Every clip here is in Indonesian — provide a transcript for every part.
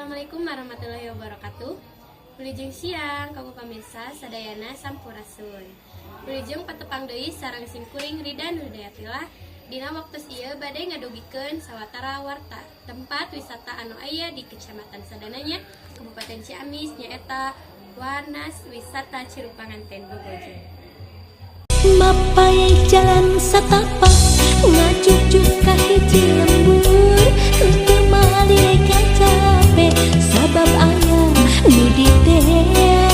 Assalamualaikum warahmatullahi wabarakatuh. Wilujeng siang, kamu pemirsa sadayana sampurasun. Wilujeng patepang deui sareng simkuring Rida Nurdayatilah. Dina waktu ieu badai ngadugikeun sawatara warta tempat wisata anu aya di Kecamatan Sadananya, Kabupaten Ciamis nyaeta Warnas Wisata Cirupanganten Bogojen. Mapai jalan satapak ngajujuk ka hiji lembur teu mali kacape sabab aya nu diteang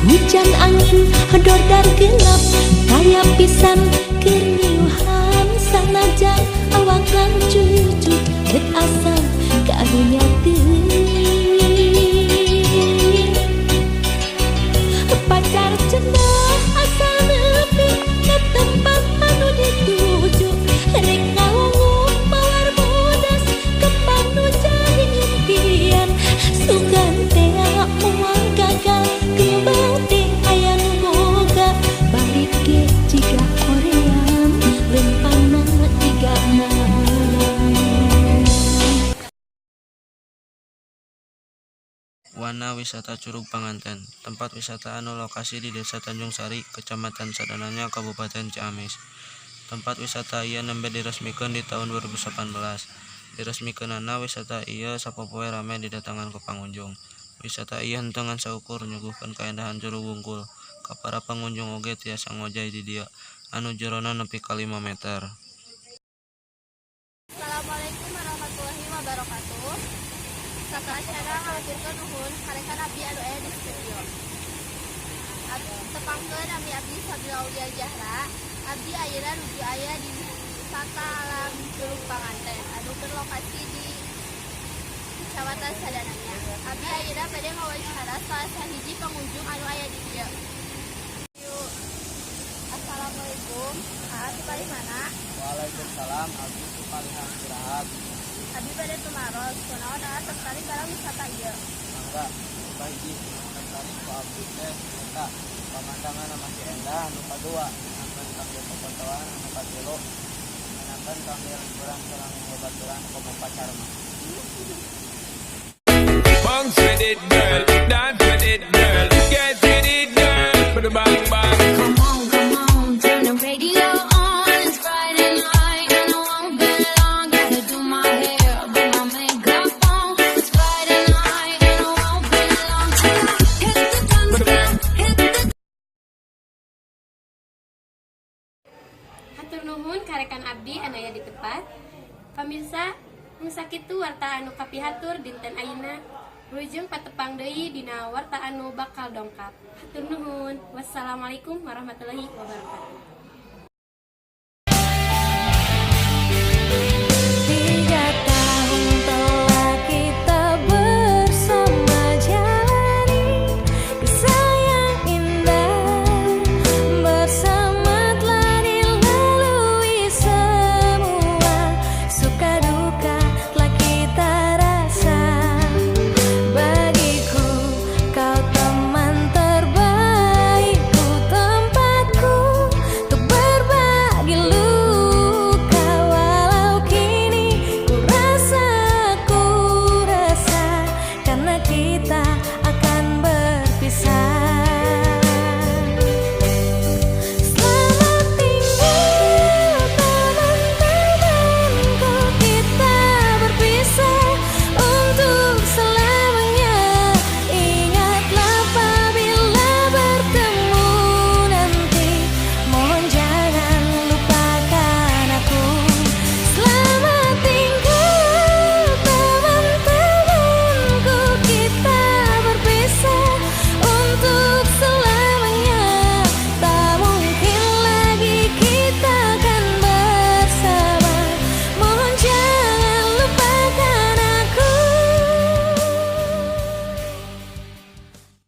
hujan angin hedor dar gelap kaya pisan keriuhan sanajan awak lancucut bet asa karunya pacar cenah asal nepi ke tempat anu dituju rek ngawung mawar bodas kembang nu jadi impian sugan teh moal gagal kembang teh aya nu boga balik ge jiga korean lempana tigana. Wana Wisata Curug Panganten, tempat wisata anu lokasi di Desa Tanjung Sari, Kecamatan Sadananya, Kabupaten Ciamis. Tempat wisata ieu nembe diresmikeun di tahun 2018. Diresmikeunana wisata ieu sapopoe rame didatangan ku pangunjung. Wisata ieu henteu ngan saukur nyuguhkeun kaendahan Curug Wungkul. Ka para pengunjung oge tiasa ngojay di dieu, anu jerona nepi ka 5 meter. Assalamualaikum warahmatullahi wabarakatuh. Saka acara ngalaturkeun nuhun karekan abdi anu aya di studio. Tepangkeun abdi Fadila Aulia Zahra. Abdi ayeuna nuju aya di wisata alam Curug Panganten anu berlokasi di Kecamatan Sadananya. Abdi ayeuna bade ngawawancara salah sahiji pengunjung anu aya di dieu. Assalamualaikum. Abdi bari mana? Waalaikumsalam, abdi palihan istirahat. Abdi bade tumaros, kunaon tertarik dalam wisata ieu? Mangga, bagi tertarik ku abdi teh eta pemandangan masih endah anu kadua, akan sambil pepotoan anu katilu, akan sambil liburan sareng babaturan komo pacar mah. Bounce with it, girl. Dance with it, girl. Get with it, girl. Put the bang bang. Come on, turn the radio on. It's Friday night and I won't be long. Gotta do my hair, put my makeup on. It's Friday night and I won't be long. Hit the dance floor, hit the. Hatur nuhun karekan abdi anu aya di tempat. Pamirsa, nu sakitu warta anu kapihatur dinten ayeuna. Wilujeng patepang deui dina warta anu bakal dongkap. Hatur nuhun. Wassalamualaikum warahmatullahi wabarakatuh.